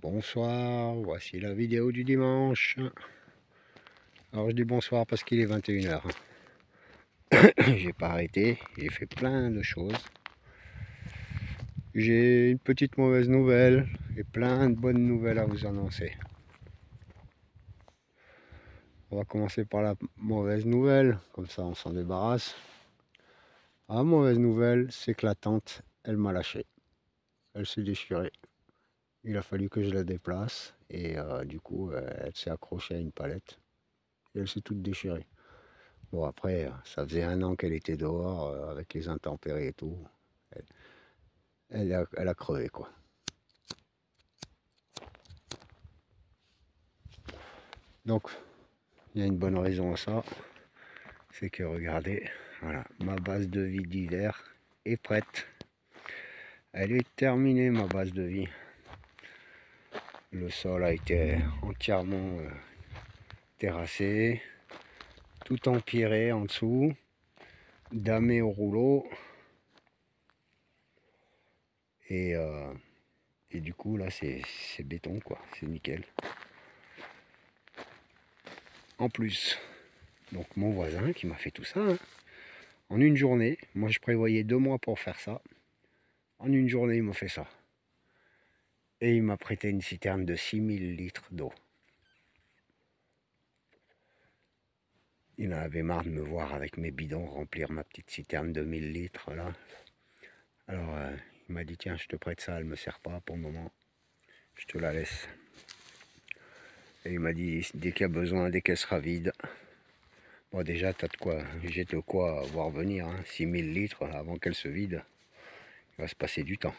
Bonsoir, voici la vidéo du dimanche. Alors je dis bonsoir parce qu'il est 21 h. J'ai pas arrêté, j'ai fait plein de choses. J'ai une petite mauvaise nouvelle et plein de bonnes nouvelles à vous annoncer. On va commencer par la mauvaise nouvelle, comme ça on s'en débarrasse. La mauvaise nouvelle, c'est que la tente, elle m'a lâché. Elle s'est déchirée. Il a fallu que je la déplace et du coup, elle s'est accrochée à une palette et elle s'est toute déchirée. Bon, après, ça faisait 1 an qu'elle était dehors, avec les intempéries et tout. Elle a crevé, quoi. Donc, il y a une bonne raison à ça. C'est que, regardez, voilà, ma base de vie d'hiver est prête. Elle est terminée, ma base de vie. Le sol a été entièrement terrassé, tout empierré en dessous, damé au rouleau. Et du coup, là, c'est béton, quoi. C'est nickel. En plus, donc mon voisin qui m'a fait tout ça, hein, en une journée. Moi, je prévoyais 2 mois pour faire ça. En une journée, il m'a fait ça. Et il m'a prêté une citerne de 6000 litres d'eau. Il en avait marre de me voir avec mes bidons remplir ma petite citerne de 1000 litres, là. Alors, il m'a dit, tiens, je te prête ça, elle me sert pas pour le moment. Je te la laisse. Et il m'a dit, dès qu'il y a besoin, dès qu'elle sera vide. Bon, déjà, t'as de quoi, j'ai de quoi voir venir, hein. 6000 litres, avant qu'elle se vide, il va se passer du temps.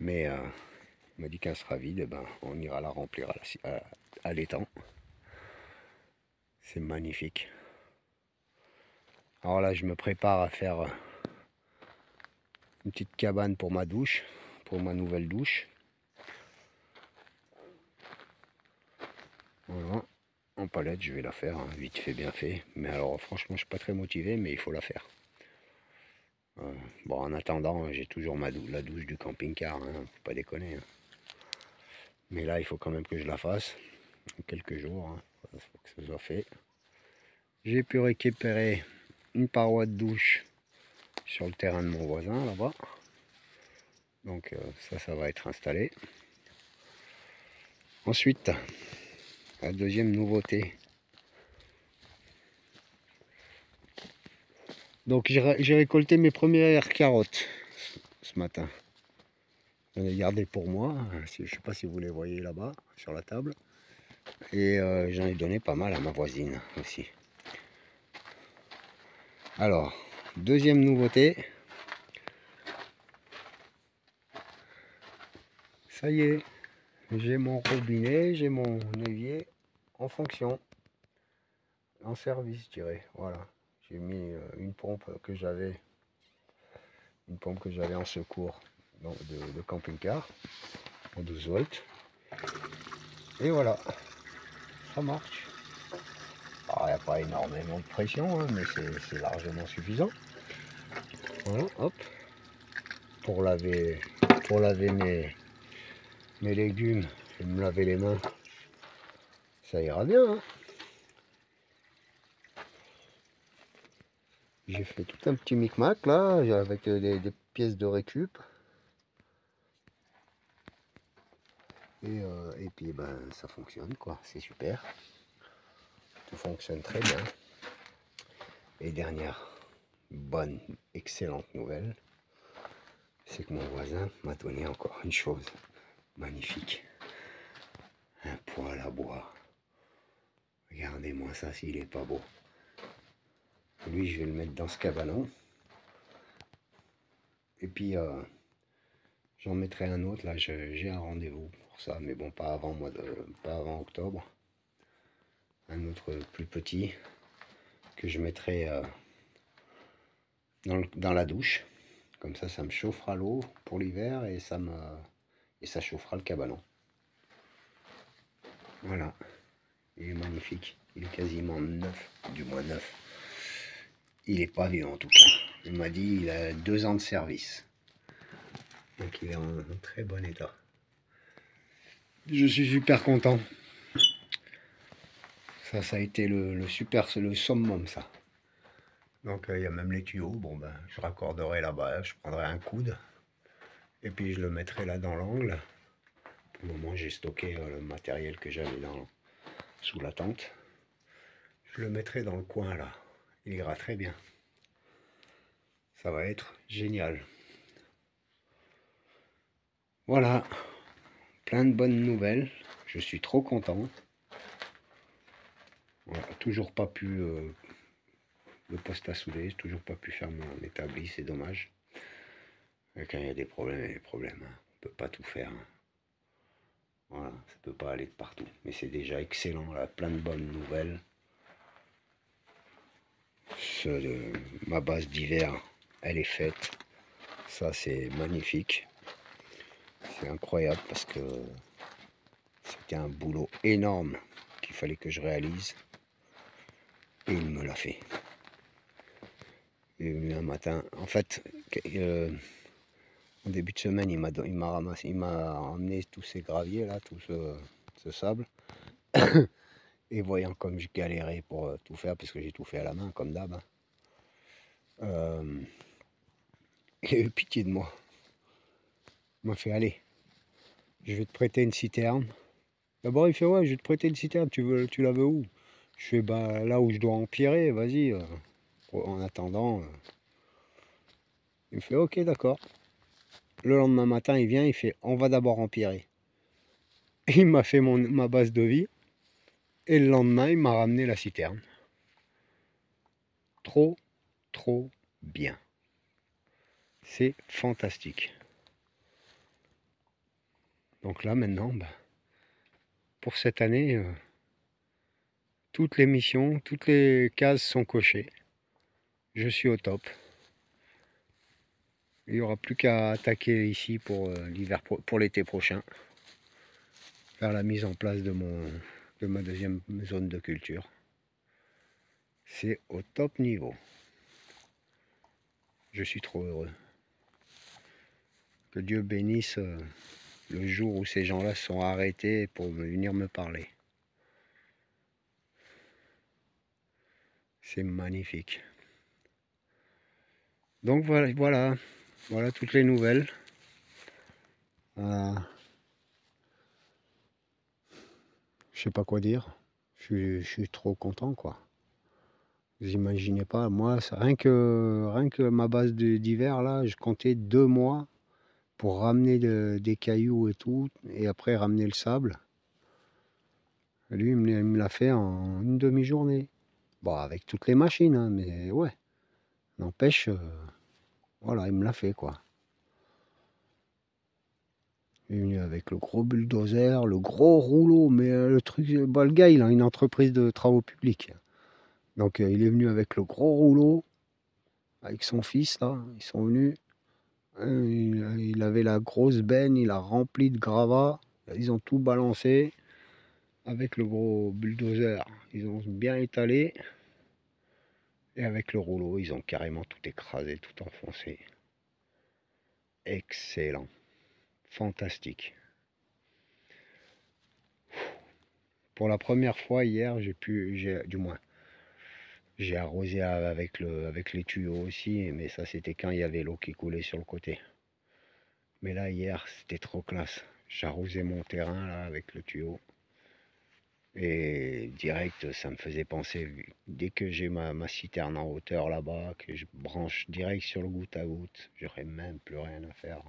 Mais il m'a dit qu'elle sera vide, ben, on ira la remplir à l'étang. C'est magnifique. Alors là, je me prépare à faire une petite cabane pour ma douche, pour ma nouvelle douche. Voilà, en palette, je vais la faire, hein, vite fait, bien fait. Mais alors, franchement, je suis pas très motivé, mais il faut la faire. Bon, en attendant, j'ai toujours la douche du camping-car, hein, faut pas déconner. Hein. Mais là, il faut quand même que je la fasse, en quelques jours, hein, il faut que ça soit fait. J'ai pu récupérer une paroi de douche sur le terrain de mon voisin, là-bas. Donc ça va être installé. Ensuite, la deuxième nouveauté. Donc j'ai récolté mes premières carottes ce matin. J'en ai gardé pour moi. Je ne sais pas si vous les voyez là-bas sur la table. Et j'en ai donné pas mal à ma voisine aussi. Alors, deuxième nouveauté. Ça y est, j'ai mon robinet, j'ai mon évier en fonction, en service, je dirais. Voilà, j'ai mis une pompe que j'avais en secours de camping-car en 12 volts. Et voilà, ça marche. Alors, il n'y a pas énormément de pression, hein, mais c'est largement suffisant. Voilà, hop. Pour laver mes légumes et me laver les mains, ça ira bien. Hein. J'ai fait tout un petit micmac là, avec des pièces de récup. Et puis ben ça fonctionne quoi, c'est super. Tout fonctionne très bien. Et dernière bonne, excellente nouvelle, c'est que mon voisin m'a donné encore une chose magnifique. Un poêle à bois. Regardez-moi ça s'il est pas beau. Lui je vais le mettre dans ce cabanon. Et puis j'en mettrai un autre, là j'ai un rendez-vous pour ça, mais bon pas avant octobre. Un autre plus petit que je mettrai dans la douche. Comme ça me chauffera l'eau pour l'hiver et ça chauffera le cabanon. Voilà, il est magnifique, il est quasiment neuf, du moins neuf. Il est pas vieux en tout cas. Il m'a dit il a 2 ans de service. Donc il est en très bon état. Je suis super content. Ça a été le summum, ça. Donc il y a même les tuyaux. Bon ben, je raccorderai là-bas, je prendrai un coude et puis je le mettrai là dans l'angle. Pour le moment, j'ai stocké le matériel que j'avais sous la tente. Je le mettrai dans le coin là. Il ira très bien. Ça va être génial. Voilà, plein de bonnes nouvelles. Je suis trop content. Voilà, toujours pas pu le poste à souder, toujours pas pu faire mon établi, c'est dommage. Et quand il y a des problèmes, il y a des problèmes, hein. On peut pas tout faire, hein. Voilà, ça peut pas aller de partout. Mais c'est déjà excellent, là, plein de bonnes nouvelles. Ma base d'hiver, elle est faite. Ça, c'est magnifique. C'est incroyable parce que c'était un boulot énorme qu'il fallait que je réalise. Et il me l'a fait. Il est venu un matin. En fait, en début de semaine, il m'a emmené tous ces graviers là, tout ce sable. Et voyant comme je galérais pour tout faire, parce que j'ai tout fait à la main, comme d'hab, hein, il a eu pitié de moi. Il m'a fait aller, je vais te prêter une citerne. D'abord, il fait ouais, je vais te prêter une citerne, tu la veux où? Je fais bah là où je dois empirer, vas-y. En attendant, il me fait ok, d'accord. Le lendemain matin, il vient, il fait on va d'abord empirer. Il m'a fait ma base de vie. Et le lendemain, il m'a ramené la citerne. Trop, trop bien. C'est fantastique. Donc là, maintenant, bah, pour cette année, toutes les missions, toutes les cases sont cochées. Je suis au top. Il n'y aura plus qu'à attaquer ici pour l'hiver, pour l'été prochain. Faire la mise en place de ma deuxième zone de culture. C'est au top niveau. Je suis trop heureux. Que Dieu bénisse le jour où ces gens-là sont arrêtés pour venir me parler. C'est magnifique. Donc voilà toutes les nouvelles. Je sais pas quoi dire. Je suis trop content, quoi. Vous imaginez pas, moi, rien que ma base d'hiver, là, je comptais 2 mois pour ramener des cailloux et tout, et après ramener le sable. Et lui, il me l'a fait en une demi-journée. Bon, avec toutes les machines, hein, mais ouais. N'empêche, voilà, il me l'a fait, quoi. Il est venu avec le gros bulldozer, le gros rouleau, mais le truc, bah, le gars, il a une entreprise de travaux publics. Donc il est venu avec le gros rouleau, avec son fils, là, ils sont venus. Il avait la grosse benne, il a rempli de gravats, ils ont tout balancé avec le gros bulldozer. Ils ont bien étalé et avec le rouleau, ils ont carrément tout écrasé, tout enfoncé. Excellent, fantastique. Pour la première fois hier, du moins, j'ai arrosé avec les tuyaux aussi, mais ça c'était quand il y avait l'eau qui coulait sur le côté. Mais là hier c'était trop classe. J'arrosais mon terrain là avec le tuyau. Et direct, ça me faisait penser, dès que j'ai ma citerne en hauteur là-bas, que je branche direct sur le goutte à goutte, j'aurai même plus rien à faire.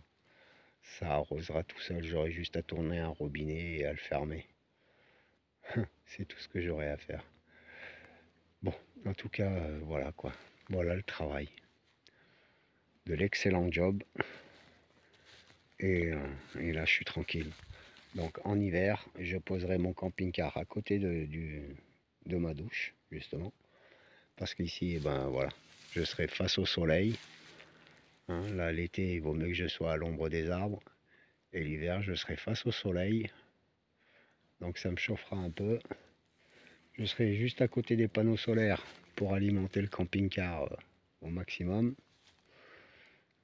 Ça arrosera tout seul, j'aurai juste à tourner un robinet et à le fermer. C'est tout ce que j'aurai à faire. Bon, en tout cas, voilà quoi. Voilà le travail. De l'excellent job. Et là, je suis tranquille. Donc en hiver, je poserai mon camping-car à côté de ma douche, justement. Parce qu'ici, eh ben voilà, je serai face au soleil. Hein, là, l'été, il vaut mieux que je sois à l'ombre des arbres. Et l'hiver, je serai face au soleil. Donc ça me chauffera un peu. Je serai juste à côté des panneaux solaires pour alimenter le camping-car au maximum.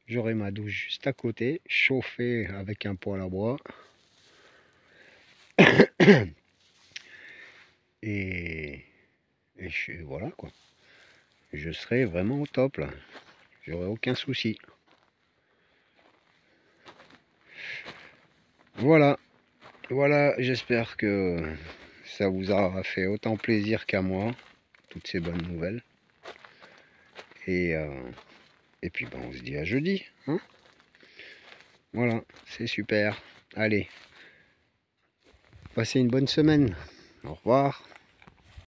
J'aurai ma douche juste à côté, chauffée avec un poêle à bois. Et voilà quoi. Je serai vraiment au top là. J'aurai aucun souci. Voilà. Voilà, j'espère que ça vous aura fait autant plaisir qu'à moi, toutes ces bonnes nouvelles. Et, puis ben, on se dit à jeudi. Hein, voilà, c'est super. Allez, passez une bonne semaine. Au revoir.